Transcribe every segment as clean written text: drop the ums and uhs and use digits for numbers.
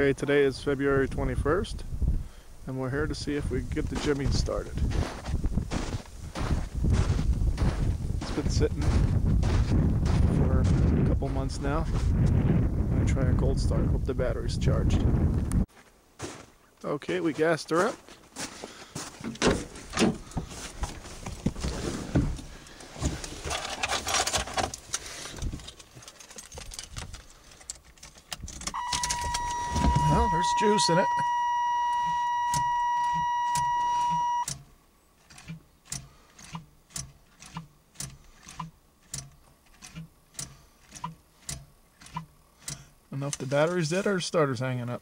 Okay, today is February 21st, and we're here to see if we can get the Jimmy started. It's been sitting for a couple months now. I'm going to try a cold start, hope the battery's charged. Okay, we gassed her up. Well, there's juice in it. I don't know if the battery's dead or the starter's hanging up.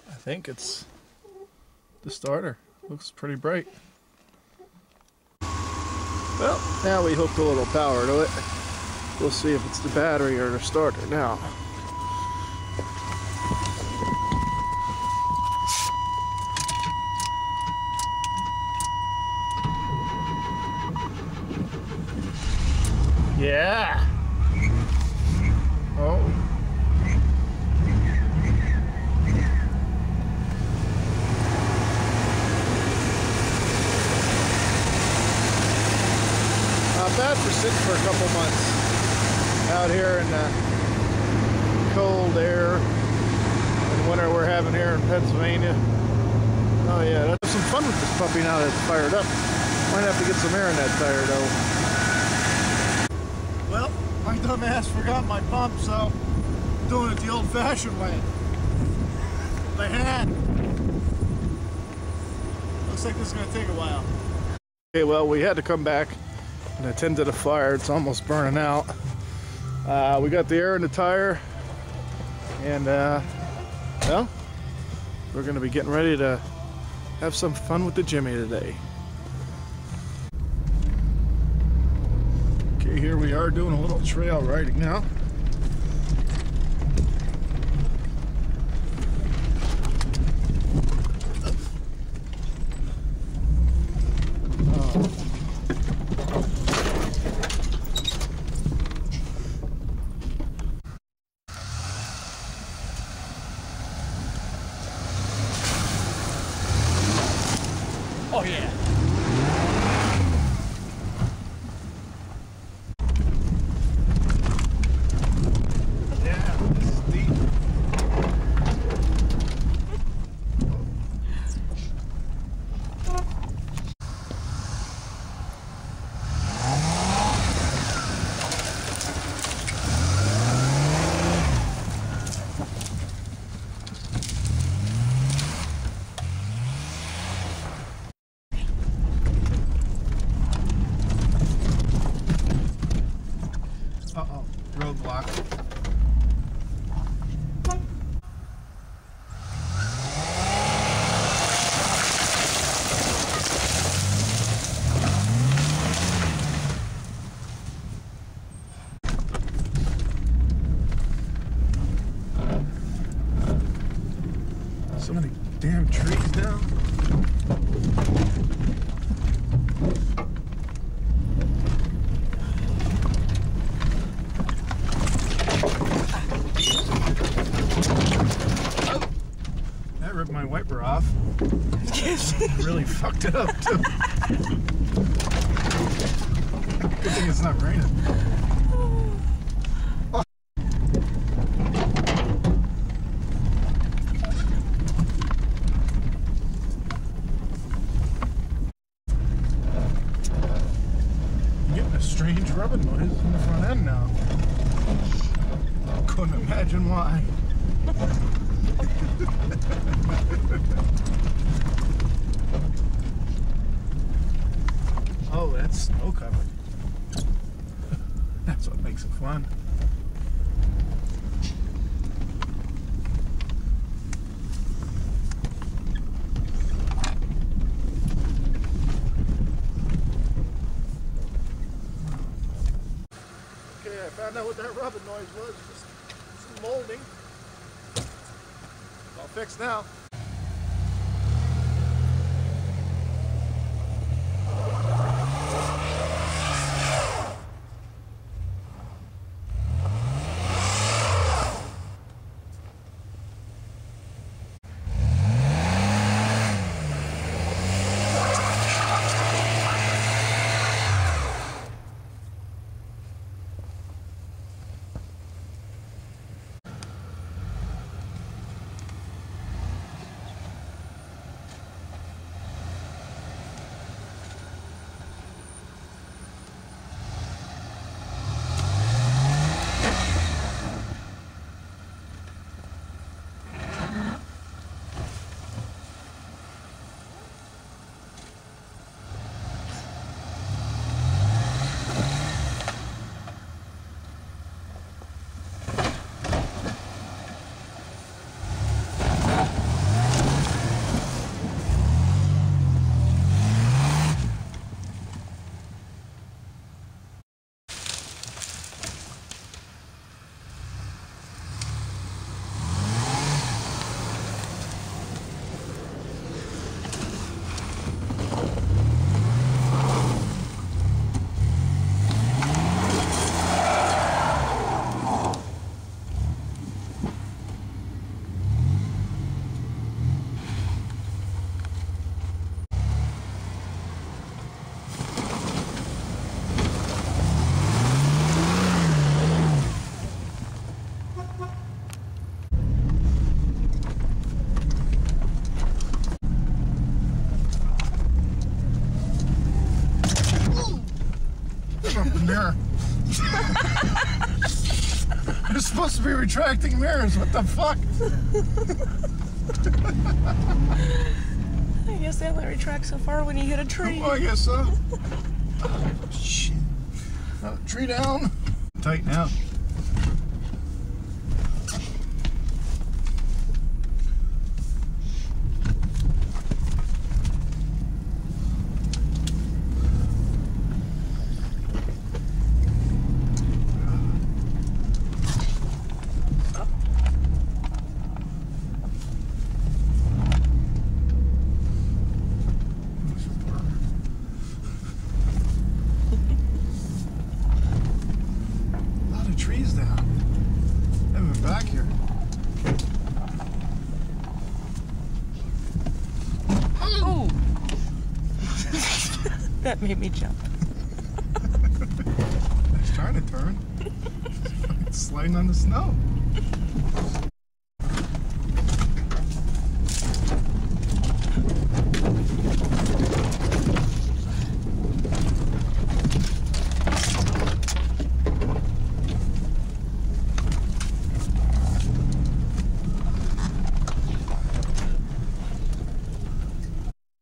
I think it's the starter. Looks pretty bright. Well, now we hooked a little power to it. We'll see if it's the battery or the starter now. Yeah. Oh. Not bad for sitting for a couple months out here in the cold air and winter we're having here in Pennsylvania. Oh yeah, let's have some fun with this puppy now that it's fired up. Might have to get some air in that tire though. Well, my dumb ass forgot my pump, so I'm doing it the old-fashioned way. By hand. Looks like this is gonna take a while. Okay, well, we had to come back and attend to the fire. It's almost burning out. We got the air in the tire, and well, we're gonna be getting ready to have some fun with the Jimmy today. Okay, here we are doing a little trail riding now. Oh yeah. Yeah, this is deep. Uh-oh, roadblock. So many damn trees down. That ripped my wiper off. Really fucked it up too. Good thing it's not raining. Oh. I'm getting a strange rubbing noise in the front end now. Couldn't imagine why. Oh, that's snow covered. That's what makes it fun. Okay, I found out what that rubbing noise was. Just some molding. It's all fixed now. up the mirror. You're supposed to be retracting mirrors. What the fuck? I guess they only retract so far when you hit a tree. Oh, I guess so. Oh, shit. Tree down. Tighten out. Trees down. I haven't been back here. Oh! That made me jump. I was trying to turn. It's sliding on the snow.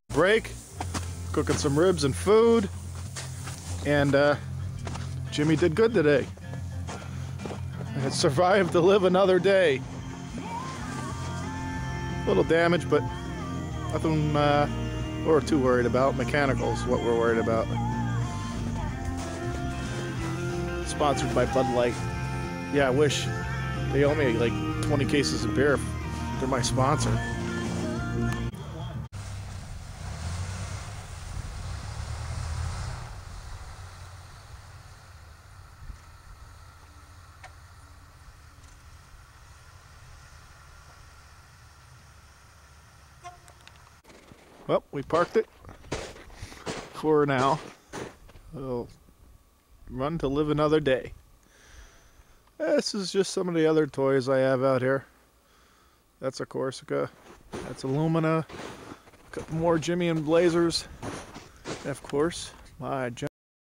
Break, cooking some ribs and food, and Jimmy did good today. It survived to live another day. A little damage, but nothing we're too worried about. Mechanicals, what we're worried about. Sponsored by Bud Light. Yeah, I wish they owe me like 20 cases of beer. They're my sponsor. Well, we parked it for now. We'll run to live another day. This is just some of the other toys I have out here. That's a Corsica. That's a Lumina. A couple more Jimmy and Blazers. And of course, my General